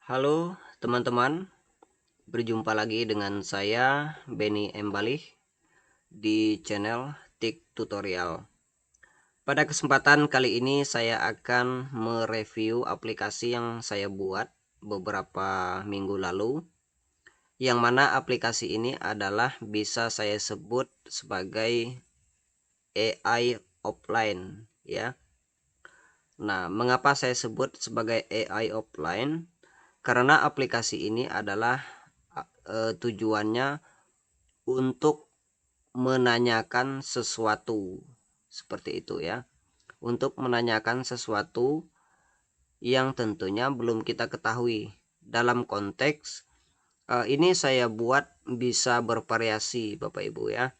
Halo teman-teman, berjumpa lagi dengan saya Benny Embalih di channel TIK Tutorial. Pada kesempatan kali ini saya akan mereview aplikasi yang saya buat beberapa minggu lalu, yang mana aplikasi ini adalah bisa saya sebut sebagai AI offline ya. Nah, mengapa saya sebut sebagai AI offline? Karena aplikasi ini adalah tujuannya untuk menanyakan sesuatu seperti itu ya, untuk menanyakan sesuatu yang tentunya belum kita ketahui. Dalam konteks ini saya buat bisa bervariasi Bapak Ibu ya.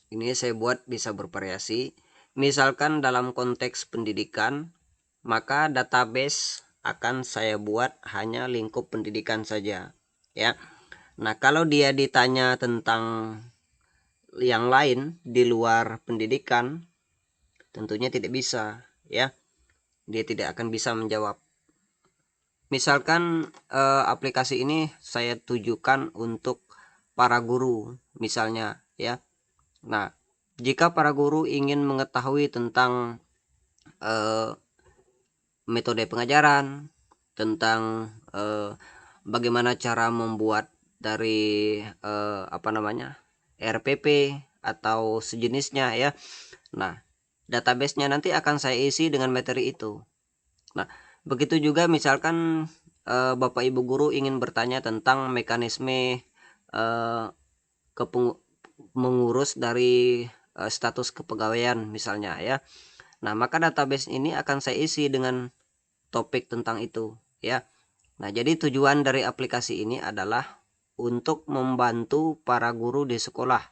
Ini saya buat bisa bervariasi. Misalkan dalam konteks pendidikan, maka database akan saya buat hanya lingkup pendidikan saja ya. Nah, kalau dia ditanya tentang yang lain di luar pendidikan, tentunya tidak bisa ya. Dia tidak akan bisa menjawab. Misalkan aplikasi ini saya tujukan untuk para guru misalnya ya. Nah, jika para guru ingin mengetahui tentang metode pengajaran, tentang bagaimana cara membuat dari RPP atau sejenisnya ya. Nah, database-nya nanti akan saya isi dengan materi itu. Nah, begitu juga misalkan Bapak Ibu guru ingin bertanya tentang mekanisme mengurus dari status kepegawaian misalnya ya. Nah, maka database ini akan saya isi dengan topik tentang itu ya. Nah, jadi tujuan dari aplikasi ini adalah untuk membantu para guru di sekolah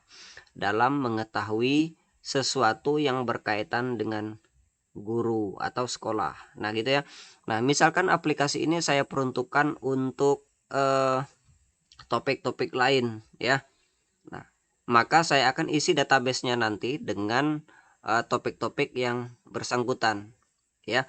dalam mengetahui sesuatu yang berkaitan dengan guru atau sekolah. Nah, gitu ya. Nah, misalkan aplikasi ini saya peruntukkan untuk topik-topik lain ya. Nah, maka saya akan isi database-nya nanti dengan topik-topik yang bersangkutan ya.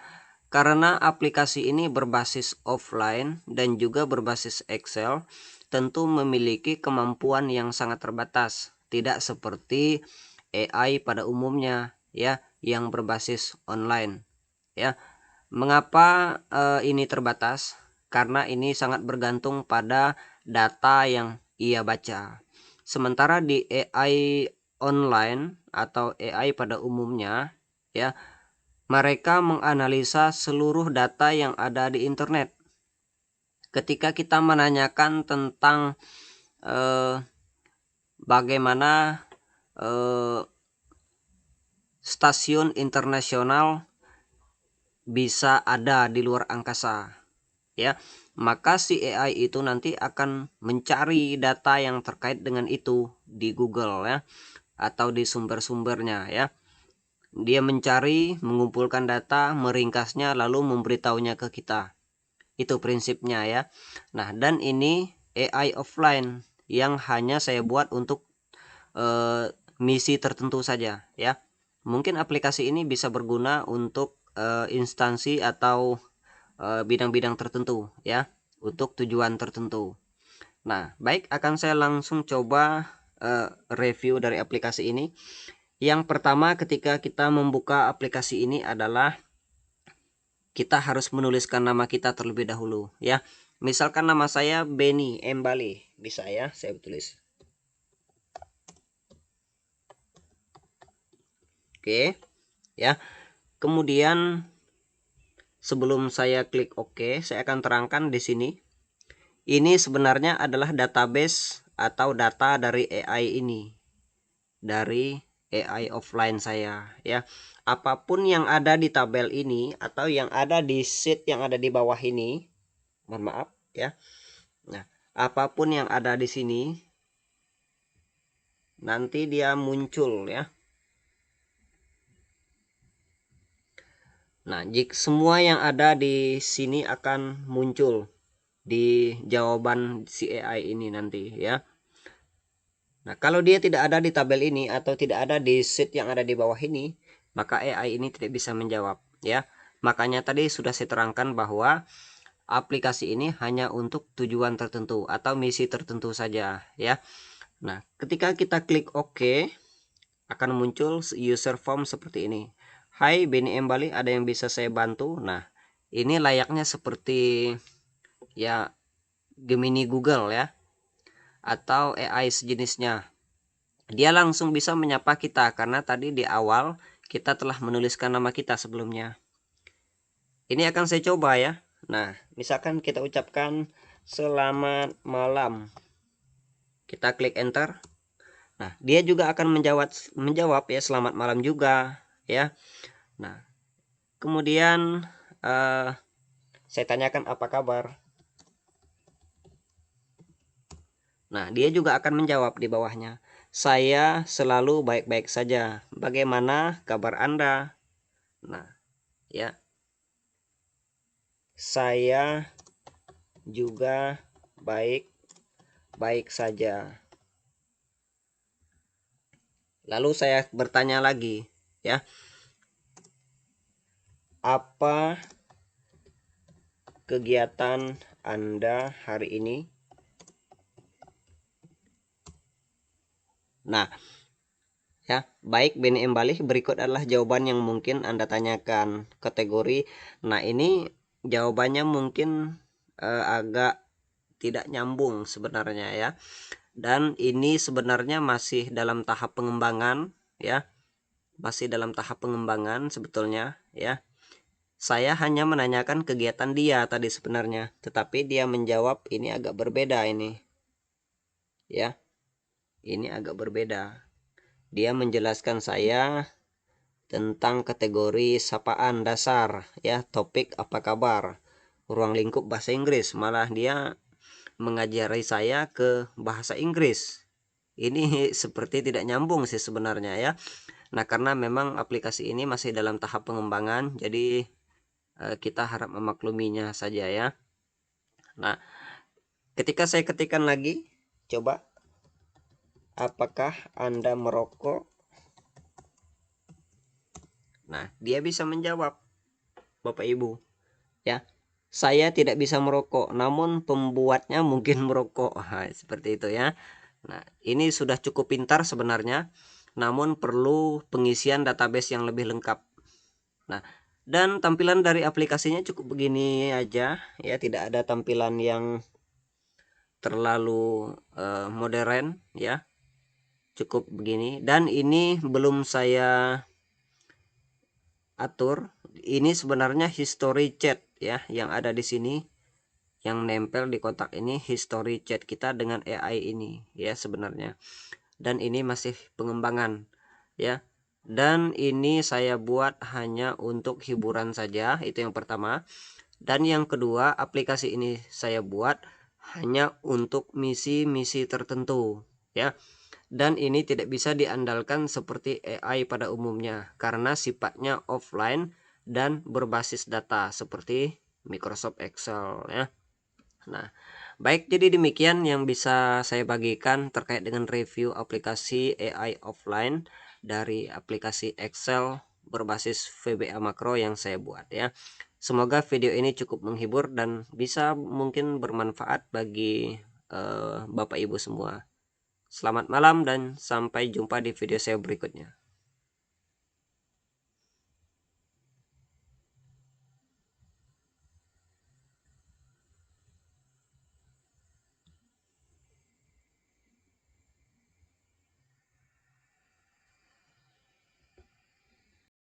Karena aplikasi ini berbasis offline dan juga berbasis Excel, tentu memiliki kemampuan yang sangat terbatas, tidak seperti AI pada umumnya ya, yang berbasis online ya. Mengapa ini terbatas? Karena ini sangat bergantung pada data yang ia baca. Sementara di AI online atau AI pada umumnya ya, mereka menganalisa seluruh data yang ada di internet. Ketika kita menanyakan tentang bagaimana stasiun internasional bisa ada di luar angkasa ya, maka si AI itu nanti akan mencari data yang terkait dengan itu di Google ya, atau di sumber-sumbernya ya. Dia mencari, mengumpulkan data, meringkasnya, lalu memberitahunya ke kita. Itu prinsipnya ya. Nah, dan ini AI offline yang hanya saya buat untuk misi tertentu saja ya. Mungkin aplikasi ini bisa berguna untuk instansi atau bidang-bidang tertentu ya, untuk tujuan tertentu. Nah, baik, akan saya langsung coba review dari aplikasi ini. Yang pertama, ketika kita membuka aplikasi ini adalah kita harus menuliskan nama kita terlebih dahulu ya. Misalkan nama saya Benny Embali, bisa ya saya tulis. Oke ya. Kemudian sebelum saya klik OK, saya akan terangkan di sini. Ini sebenarnya adalah database atau data dari AI ini. Dari AI offline saya ya. Apapun yang ada di tabel ini atau yang ada di sheet yang ada di bawah ini, mohon maaf ya. Nah, apapun yang ada di sini nanti dia muncul ya. Nah, jika semua yang ada di sini akan muncul di jawaban si AI ini nanti ya. Nah, kalau dia tidak ada di tabel ini atau tidak ada di sheet yang ada di bawah ini, maka AI ini tidak bisa menjawab ya. Makanya tadi sudah saya terangkan bahwa aplikasi ini hanya untuk tujuan tertentu atau misi tertentu saja ya. Nah, ketika kita klik OK, akan muncul user form seperti ini. Hai Benny Embali, ada yang bisa saya bantu? Nah, ini layaknya seperti ya Gemini Google ya, atau AI sejenisnya. Dia langsung bisa menyapa kita karena tadi di awal kita telah menuliskan nama kita sebelumnya. Ini akan saya coba ya. Nah, misalkan kita ucapkan selamat malam. Kita klik enter. Nah, dia juga akan menjawab ya selamat malam juga ya. Nah, kemudian saya tanyakan apa kabar. Nah, dia juga akan menjawab di bawahnya. Saya selalu baik-baik saja. Bagaimana kabar Anda? Nah, ya. Saya juga baik-baik saja. Lalu saya bertanya lagi, ya. Apa kegiatan Anda hari ini? Nah, ya, baik Benny Embali, berikut adalah jawaban yang mungkin Anda tanyakan. Kategori, nah ini jawabannya mungkin agak tidak nyambung sebenarnya ya. Dan ini sebenarnya masih dalam tahap pengembangan ya. Masih dalam tahap pengembangan sebetulnya ya. Saya hanya menanyakan kegiatan dia tadi sebenarnya, tetapi dia menjawab ini agak berbeda ini. Ya. Ini agak berbeda. Dia menjelaskan saya tentang kategori sapaan dasar ya, topik apa kabar, ruang lingkup bahasa Inggris. Malah dia mengajari saya ke bahasa Inggris. Ini seperti tidak nyambung sih sebenarnya ya. Nah, karena memang aplikasi ini masih dalam tahap pengembangan, jadi kita harap memakluminya saja ya. Nah, ketika saya ketikkan lagi, coba, apakah Anda merokok? Nah, dia bisa menjawab, Bapak Ibu ya. Saya tidak bisa merokok, namun pembuatnya mungkin merokok. Seperti itu ya. Nah, ini sudah cukup pintar sebenarnya, namun perlu pengisian database yang lebih lengkap. Nah, dan tampilan dari aplikasinya cukup begini aja ya, tidak ada tampilan yang terlalu modern ya. Cukup begini, dan ini belum saya atur. Ini sebenarnya history chat ya yang ada di sini. Yang nempel di kotak ini history chat kita dengan AI ini ya sebenarnya. Dan ini masih pengembangan ya. Dan ini saya buat hanya untuk hiburan saja, itu yang pertama. Dan yang kedua, aplikasi ini saya buat hanya untuk misi-misi tertentu ya. Dan ini tidak bisa diandalkan seperti AI pada umumnya karena sifatnya offline dan berbasis data seperti Microsoft Excel ya. Nah, baik, jadi demikian yang bisa saya bagikan terkait dengan review aplikasi AI offline dari aplikasi Excel berbasis VBA makro yang saya buat ya. Semoga video ini cukup menghibur dan bisa mungkin bermanfaat bagi Bapak Ibu semua. Selamat malam dan sampai jumpa di video saya berikutnya.